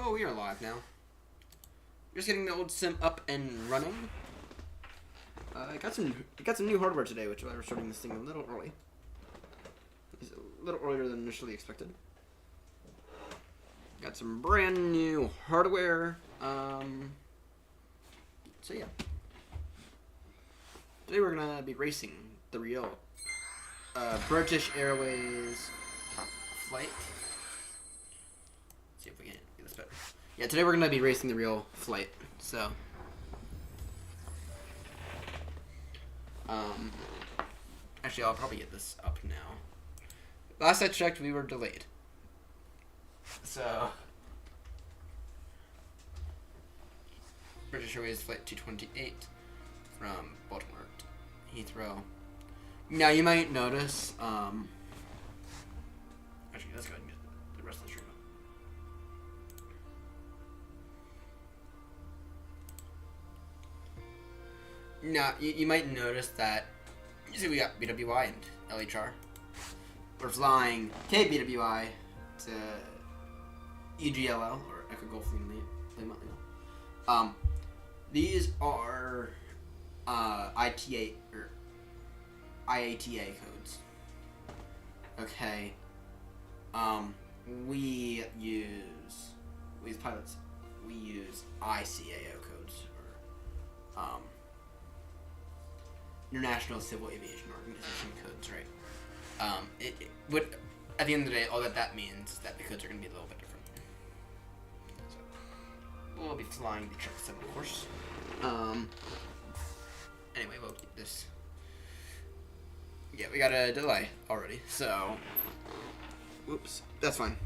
Oh, we are live now. Just getting the old sim up and running. I got some new hardware today, which I was starting this thing a little early. It's a little earlier than initially expected. Got some brand new hardware. So yeah. Today we're gonna be racing the real British Airways flight. Let's see if we can get this better. Yeah, today we're gonna be racing the real flight. So, actually, I'll probably get this up now. Last I checked, we were delayed. So, British Airways Flight 228 from Baltimore to Heathrow. Now, you might notice, actually, let's go ahead and get the rest of the stream up. Now, you might notice that, you see we got BWI and LHR. We're flying KBWI to EGLL, or Echo Golf Lima. These are ITA or IATA codes. Okay. We as pilots, we use ICAO codes, or International Civil Aviation Organization codes, right? It would, at the end of the day, all that means is that the codes are going to be a little bit different. So, we'll be flying the 777, of course. Anyway, we'll keep this. Yeah, we got a delay already, so. Oops, that's fine.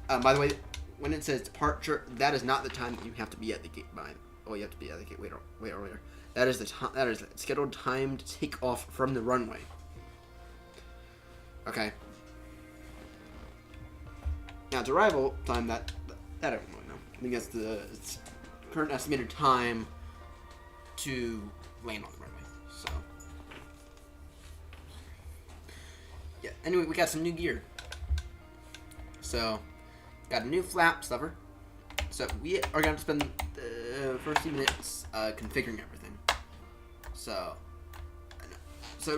By the way, when it says departure, that is not the time that you have to be at the gate by. Oh, you have to be at the gate way earlier. That is the time. That is the scheduled time to take off from the runway. Okay. Now, it's arrival time. That I don't really know. I think that's the current estimated time to land on the runway. So. Yeah. Anyway, we got some new gear. So, got a new flap lever. So we are going to spend the first few minutes configuring everything. So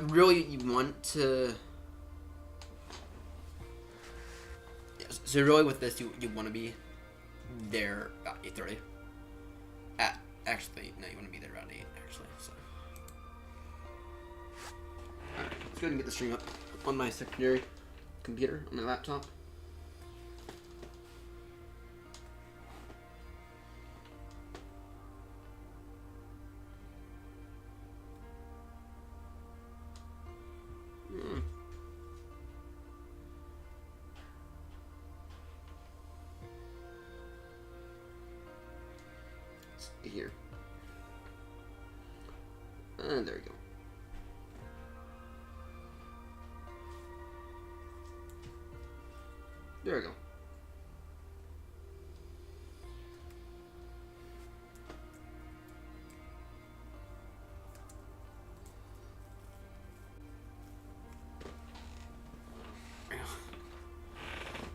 really, you want to. Yeah, so really, with this, you want to be there about 8:30. Actually, no, you want to be there about 8. Actually, so. All right, let's go ahead and get the stream up on my secondary computer on my laptop. Here. And there we go. There we go.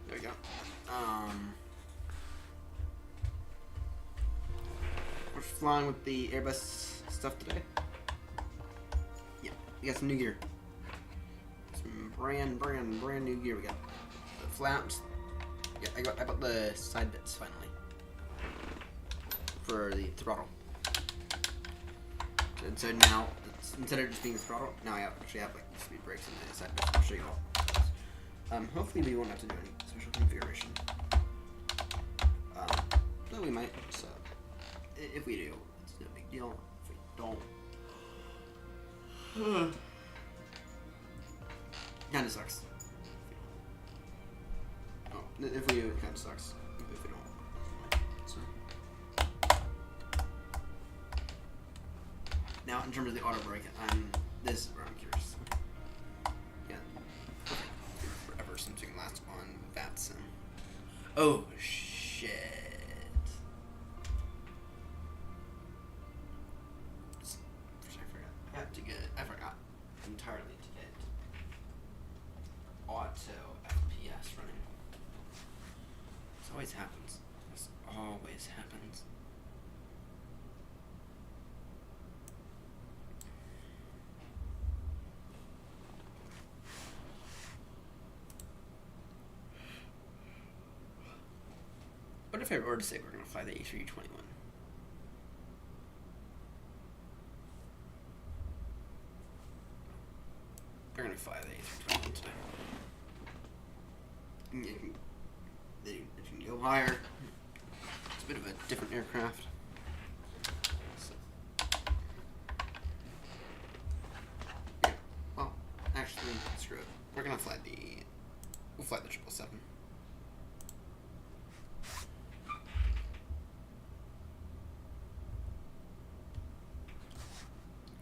There we go. We're flying with the Airbus stuff today. Yeah, we got some new gear. Some brand new gear. We got the flaps. Yeah, I got the side bits finally for the throttle. So now, instead of just being the throttle, now I actually have like speed brakes and the side bits. I'll show you all. Hopefully we won't have to do any special configuration. No, we might. So. If we do, it's no big deal. If we don't, kind of sucks. Oh, if we do, it kind of sucks. If we don't, so. Now, in terms of the auto brake, this is where I'm curious. Yeah, forever since we can last on VATSIM. Oh shit. I forgot entirely to get auto FPS running. always happens. This always happens. What if I were to say we're going to fly the A321? We're going to fly the A321 today. They can go higher. It's a bit of a different aircraft. So, yeah. Well, actually, screw it. We're going to fly we'll fly the 777.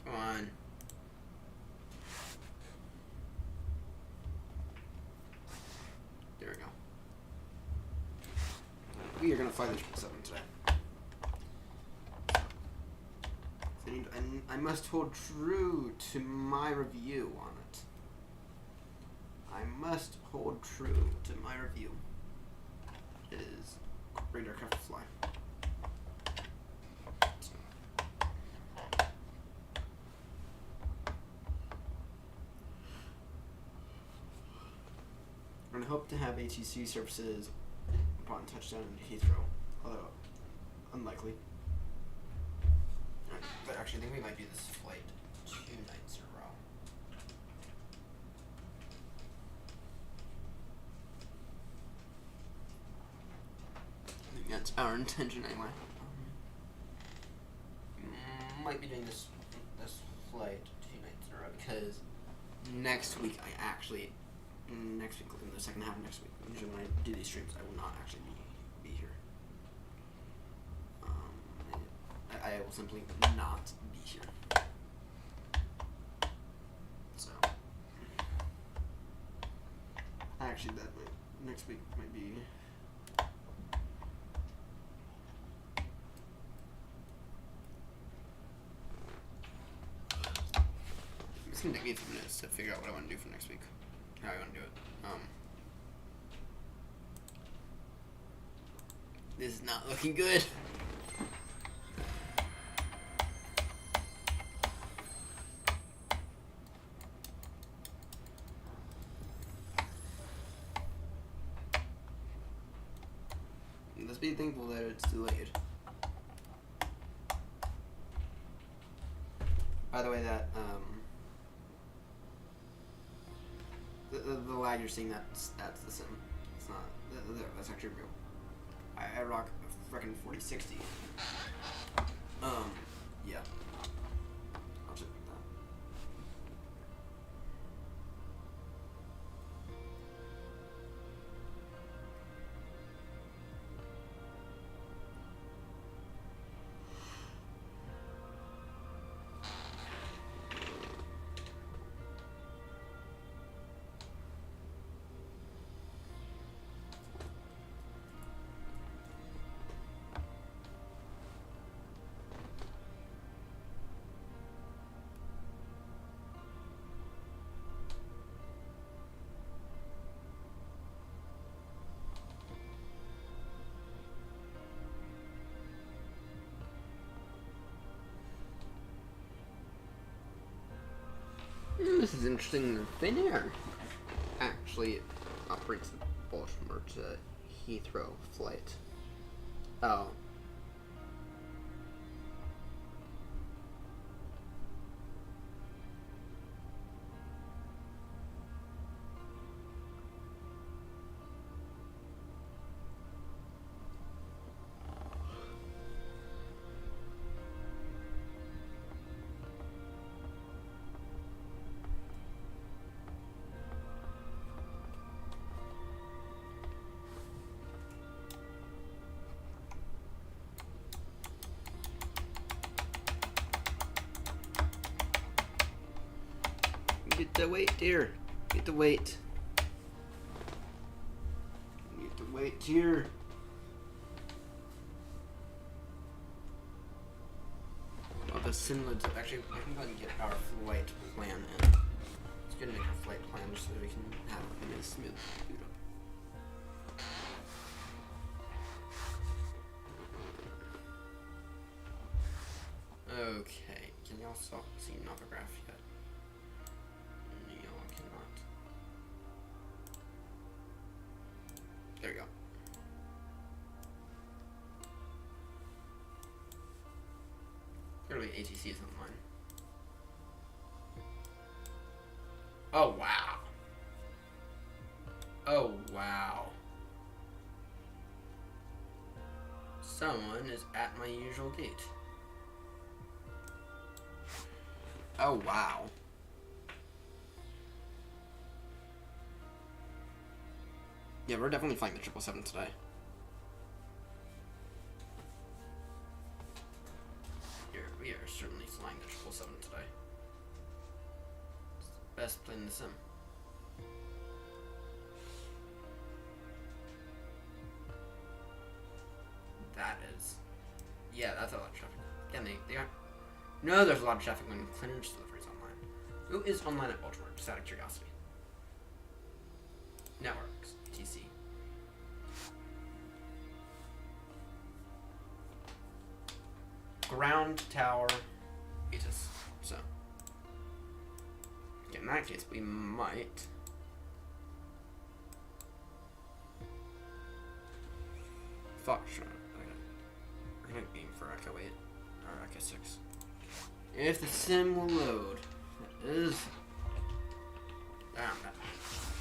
Come on. There we go. We are going to fly the 777 today. And I must hold true to my review on it. I must hold true to my review. It is a great aircraft to fly. And I hope to have ATC services upon touchdown in Heathrow, although unlikely. But actually, I think we might do this flight 2 nights in a row. I think that's our intention anyway. Might be doing this flight 2 nights in a row because next week in the second half of next week, usually when I do these streams, I will not actually be here. I will simply not be here. So, actually, next week might be. It's gonna take me a few minutes to figure out what I want to do for next week. How I want to do it. This is not looking good. Let's be thankful that it's delayed. By the way, that the lag you're seeing, that's the sim. It's not. That's actually real. I rock a frickin' 4060. Yeah. I'll check that. This is interesting. The Thin Air actually operates the Baltimore to Heathrow flight. Oh. Get the weight, dear. Get the weight. Get the weight here. Well, the similar to actually, I can go ahead and get our flight plan in. Let's get to make our flight plan just so we can have a smooth boot up. y'all see Novograph yet? Y'all cannot. There you go. Clearly ATC is online. Oh wow. Oh wow. Someone is at my usual gate. Oh wow. Yeah, we're definitely flying the 777 today. We are certainly flying the 777 today. It's the best plane in the sim. That is. Yeah, that's a lot of traffic. Again, they aren't. No, there's a lot of traffic when clearance deliveries online. Who is online at Baltimore? Just out of curiosity. Networks. TC. Ground tower. Aegis. So. Okay, in that case, we might. Fuck, sure. We're gonna aim for Echo 8 or Echo 6. If the sim will load, that is. Damn,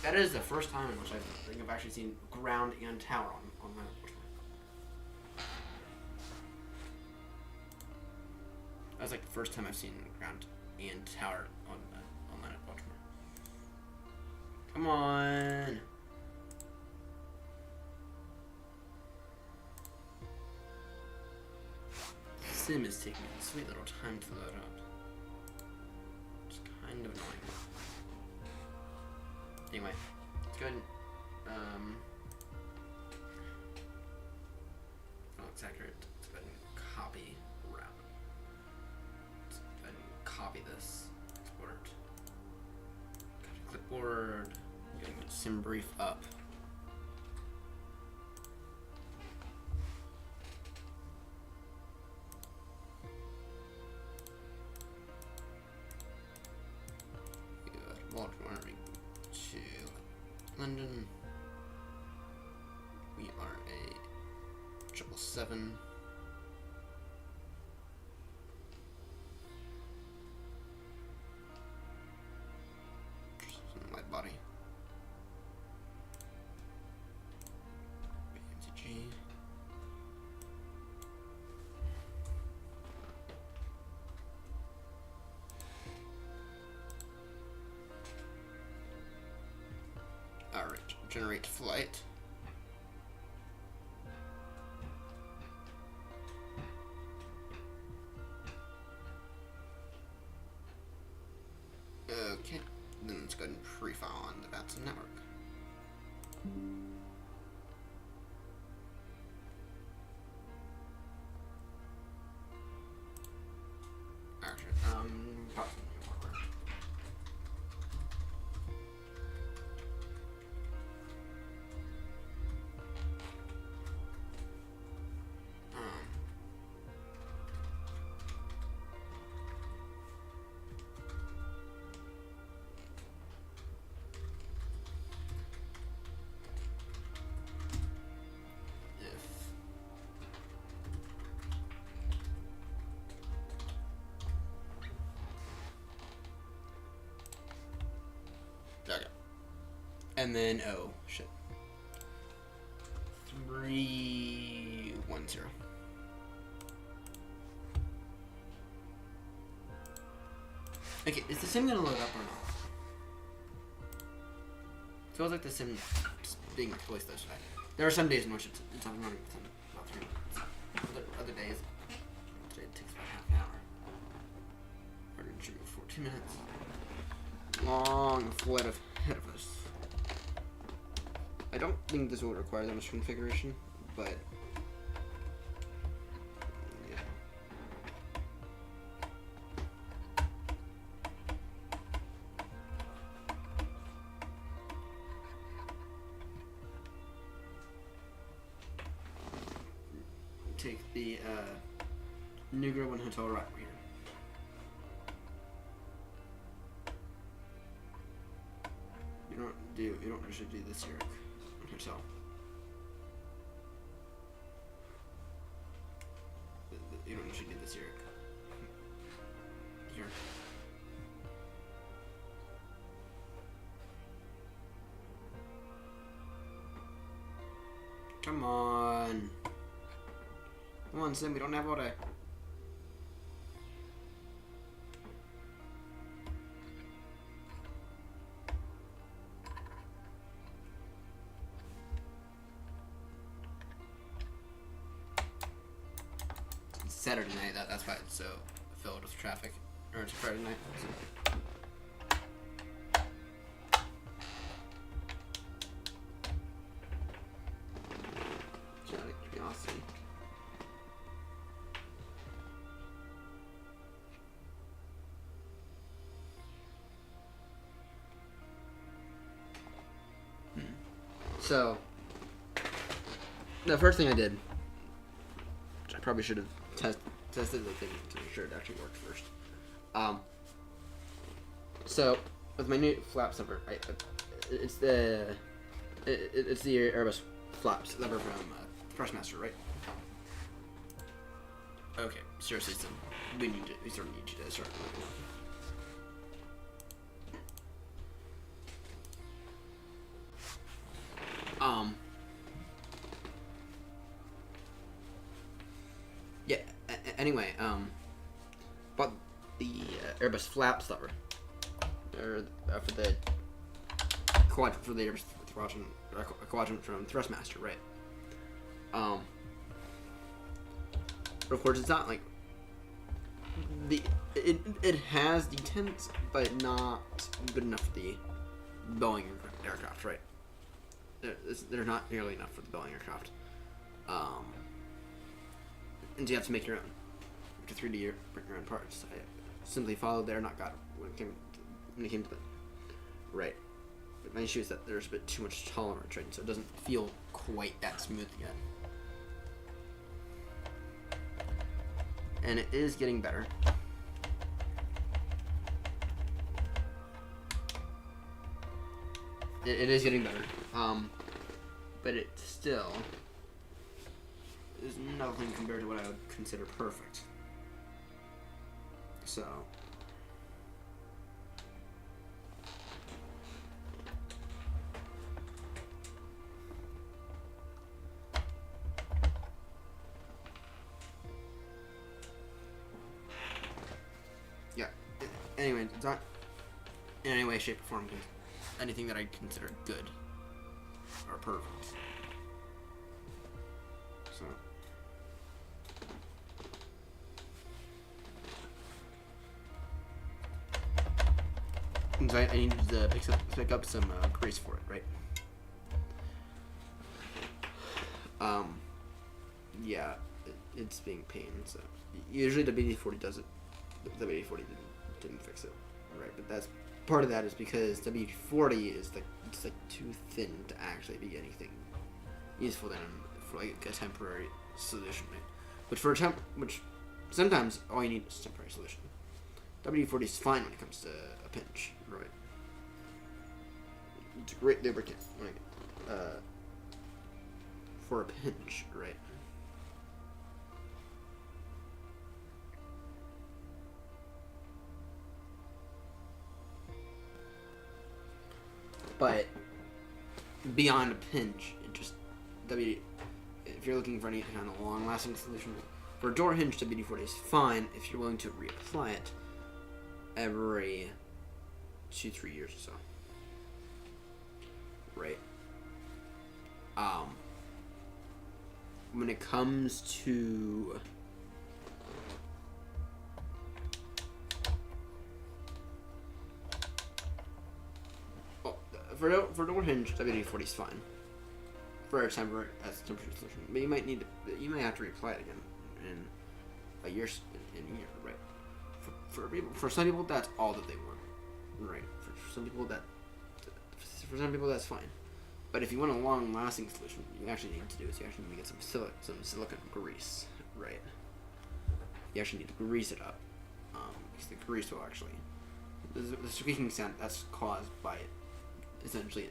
that is the first time in which I think I've actually seen ground and tower on my Baltimore. That's like the first time I've seen ground and tower on my Baltimore. Come on. Sim is taking a sweet little time to load up. It's kind of annoying. Anyway, let's go ahead and, oh, it's accurate. Let's go ahead and copy route. Let's go ahead and copy this. Export it. Copy clipboard. Getting the sim brief up. Baltimore to London. We are a 777. Light body. BMTG. Alright, generate flight. Okay, then let's go ahead and pre-file on the VATSIM network. Actually, pause. Okay. And then, oh, shit. 310. Okay, is the sim gonna load up or not? Feels like the sim is being replaced this day. There are some days in which it's up and running within about 3 minutes. Other days, today it takes about half an hour. Or it should be 14 minutes. Long flight ahead of us. I don't think this will require that much configuration, but yeah. Take the Negro 1 hotel right here. do this here. I can tell. You don't usually do this here. Here. Come on. Come on, Sim, we don't have all day. It's Saturday night, that's why it's so filled with traffic. Or it's Friday night. Curiosity. So, the first thing I did, which I probably should have tested the thing to make sure it actually worked first. So with my new flap lever, it's the Airbus flaps lever from Thrustmaster, right? Okay, seriously, so we sort of need you to start moving. Yeah. Anyway, but the Airbus flaps lever, or for the quadrant for the Airbus quadrant from Thrustmaster, right? But of course, it's not like it has detents, but not good enough for the Boeing aircraft, right? They're not nearly enough for the Boeing aircraft. And you have to make your own. To 3D print your own parts. I simply followed there, not got it when it came to that. Right. But my issue is that there's a bit too much tolerance, right? So it doesn't feel quite that smooth yet. And it is getting better. It is getting better. But it still is nothing compared to what I would consider perfect. So yeah. Anyway, it's not in any way, shape, or form anything that I consider good or perfect. So I need to pick up some grease for it, right? Yeah, it's being a pain. So usually the WD-40 does it. The WD-40 didn't fix it, right? But that's part of that is because WD-40 is it's like too thin to actually be anything useful then for like a temporary solution, right? Which sometimes all you need is a temporary solution. WD-40 is fine when it comes to a pinch, right? It's a great lubricant for a pinch, right? But beyond a pinch, if you're looking for any kind of long-lasting solution, for a door hinge, WD-40 is fine if you're willing to reapply it every 2-3 years or so. Right. When it comes to for door hinge, WD-40 is fine for a temporary solution. But you might have to reapply it again in a year, right? For some people, that's all that they want, right? For some people that's fine. But if you want a long-lasting solution, what you actually need to do is you actually need to get some silicone grease, right? You actually need to grease it up, because the grease will actually the squeaking sound that's caused by essentially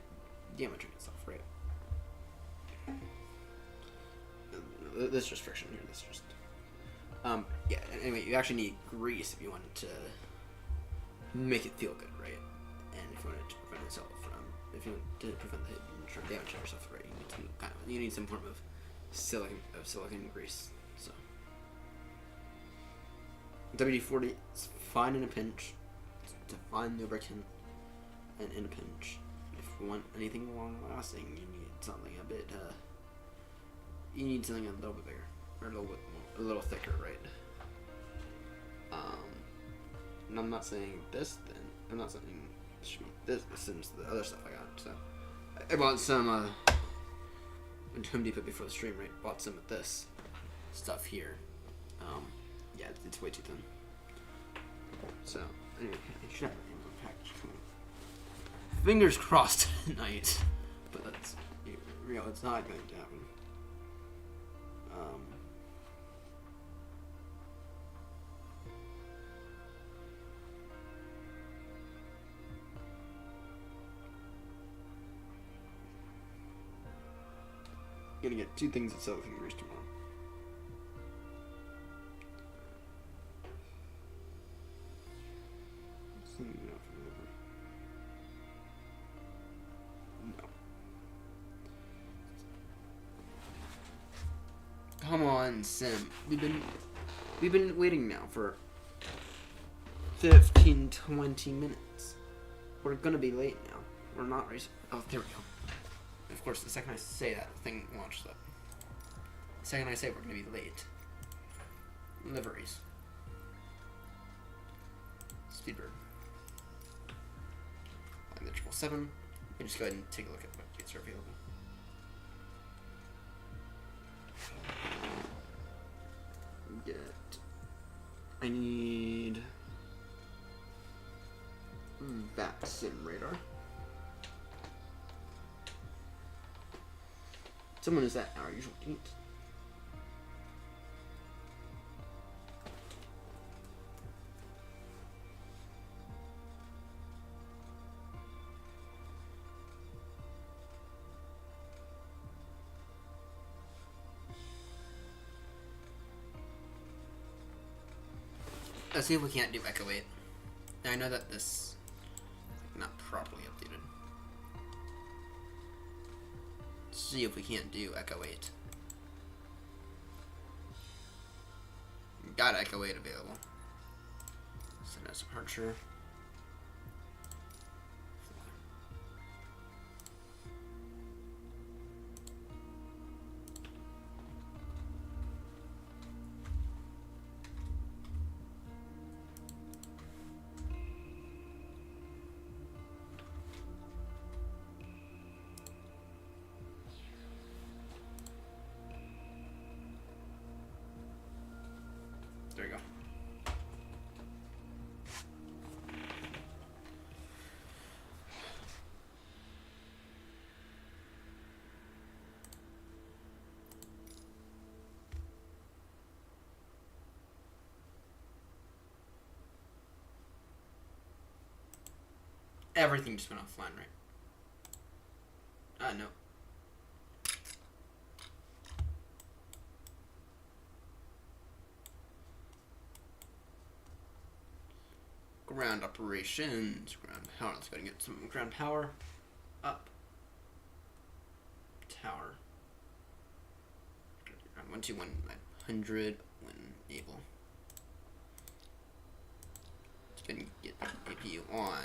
diameter itself, right? This is just friction here. This is just yeah. Anyway, you actually need grease if you want it to make it feel good, right? And if you want it to prevent itself from, if you want to prevent the hit from damaging yourself, right? You need some form of silicone grease. So WD-40 is fine in a pinch. It's a fine lubricant, and in a pinch. If you want anything long lasting, you need something a bit. You need something a little bit bigger, or a little thicker, right? And I'm not saying this. Then I'm not saying it should be this. This is the other stuff I got. So I bought some in Home Depot before the stream, right? Bought some of this stuff here. Yeah, it's way too thin. So anyway, I should have an Amazon package coming. Fingers crossed tonight, but that's it's not going to happen. Gonna get 2 things of silicone grease tomorrow. No. Come on, Sim. We've been waiting now for 15-20 minutes. We're gonna be late now. We're not racing. Oh, there we go. Of course, the second I say that, the thing launches up. The second I say we're going to be late. Liveries. Speedbird. Flying the 777. You can just go ahead and take a look at what dates are available. I need VATSIM radar. Someone is at our usual date. Let's see if we can't do Echo 8. Now, I know that this is not properly updated. See if we can't do Echo 8. Got Echo 8 available. Send us departure. There you go. Everything just went offline, right? No. Ground operations, ground power. Let's go and get some ground power. Up. Tower. 121,900 when able. Let's go and get the APU on.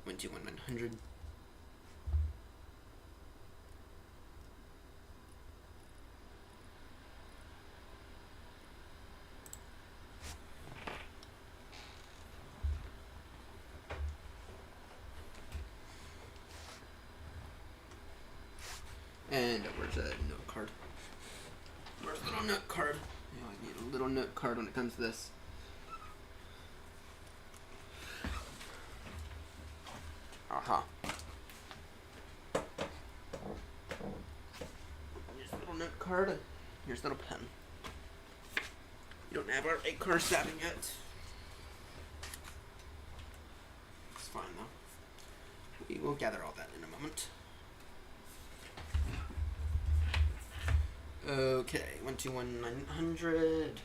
One 121,900. And where's a note card? Where's the little note card? You know, I need a little note card when it comes to this. Aha. Here's a little note card. Here's a little pen. You don't have our 8 card stabbing yet. fine though. We will gather all that in a moment. Okay, 121,900.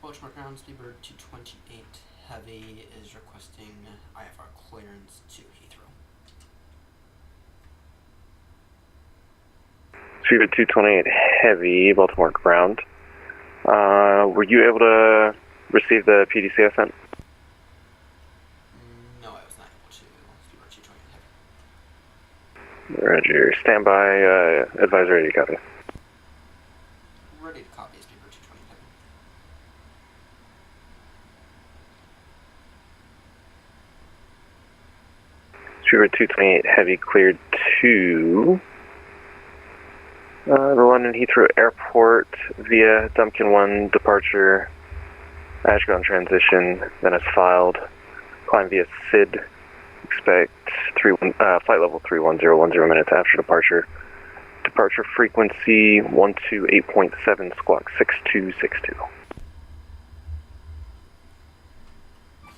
Baltimore ground speedbird 228 heavy is requesting IFR clearance to Heathrow. Speedbird 228 heavy, Baltimore ground. Were you able to receive the PDC I sent? No, I was not able to. Speedbird 228 heavy. Roger. Standby. Advisor ready to copy. Ready to copy Speedbird 228 heavy. Speedbird 228 heavy cleared to the London Heathrow Airport via Dumpkin 1 departure, Ashgon transition, then is filed. Climb via SID. Expect flight level 31010 minutes after departure. Departure frequency 128.7 squawk 6262.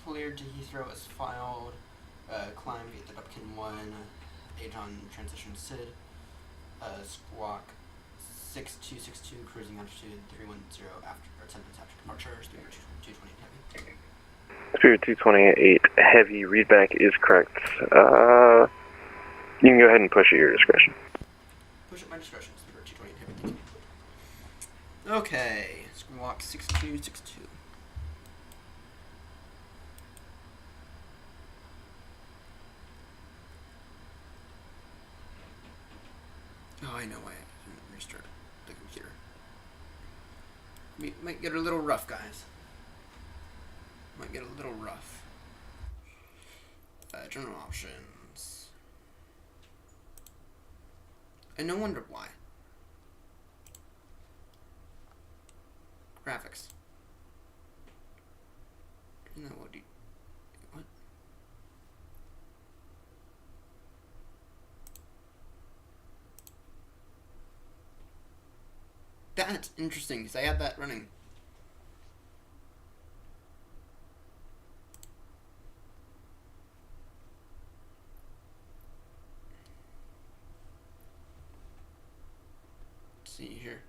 Cleared to Heathrow is filed. Climb via the Dumpkin 1, Ajon transition SID. Squawk 6262, cruising altitude 310 after, or 10 minutes after departure. Speedbird 228 heavy. Spirit 228 heavy readback is correct. You can go ahead and push at your discretion. Push at my discretion. Speedbird 228 heavy. Thank you. Okay, squawk 6262. Oh, I know why I didn't restart the computer. Might get a little rough, guys. Might get a little rough. General options. And no wonder why. Graphics. No, what? That's interesting, because I had that running. Let's see here.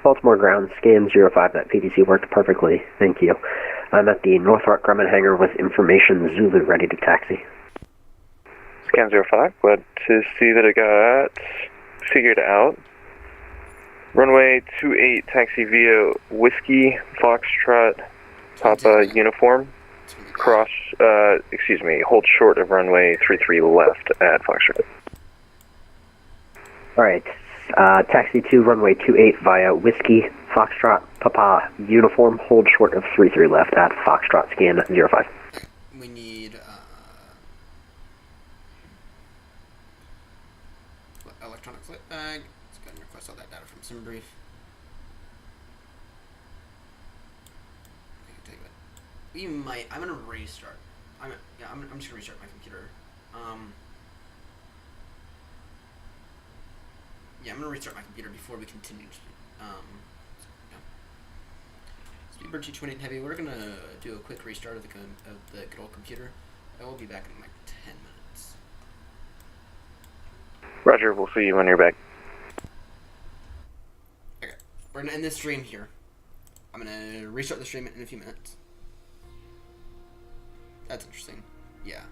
Baltimore ground, scan 05, that PDC worked perfectly, thank you. I'm at the Northrop Grumman hangar with information Zulu ready to taxi. Scan 05, glad to see that it got figured out. Runway 28, taxi via Whiskey, Foxtrot, Papa uniform. Cross, hold short of runway 33 left at Foxtrot. Alright, taxi to runway 28 via Whiskey, Foxtrot, Papa uniform, hold short of 33 left at Foxtrot, scan 05. We need, electronic flip bag. Let's go ahead and request all that data from SimBrief. We might. I'm gonna restart. I'm just gonna restart my computer. Yeah, I'm gonna restart my computer before we continue. Speedbird 228 heavy. We're gonna do a quick restart of the good old computer. I will be back in like 10 minutes. Roger. We'll see you when you're back. Okay, we're gonna end this stream here. I'm gonna restart the stream in a few minutes. That's interesting. Yeah.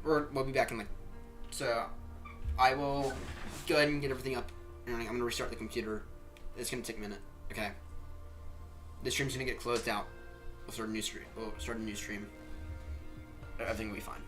We'll be back in like... So, I will go ahead and get everything up. And I'm going to restart the computer. It's going to take a minute. Okay. This stream's going to get closed out. We'll start a new stream. Everything will be fine.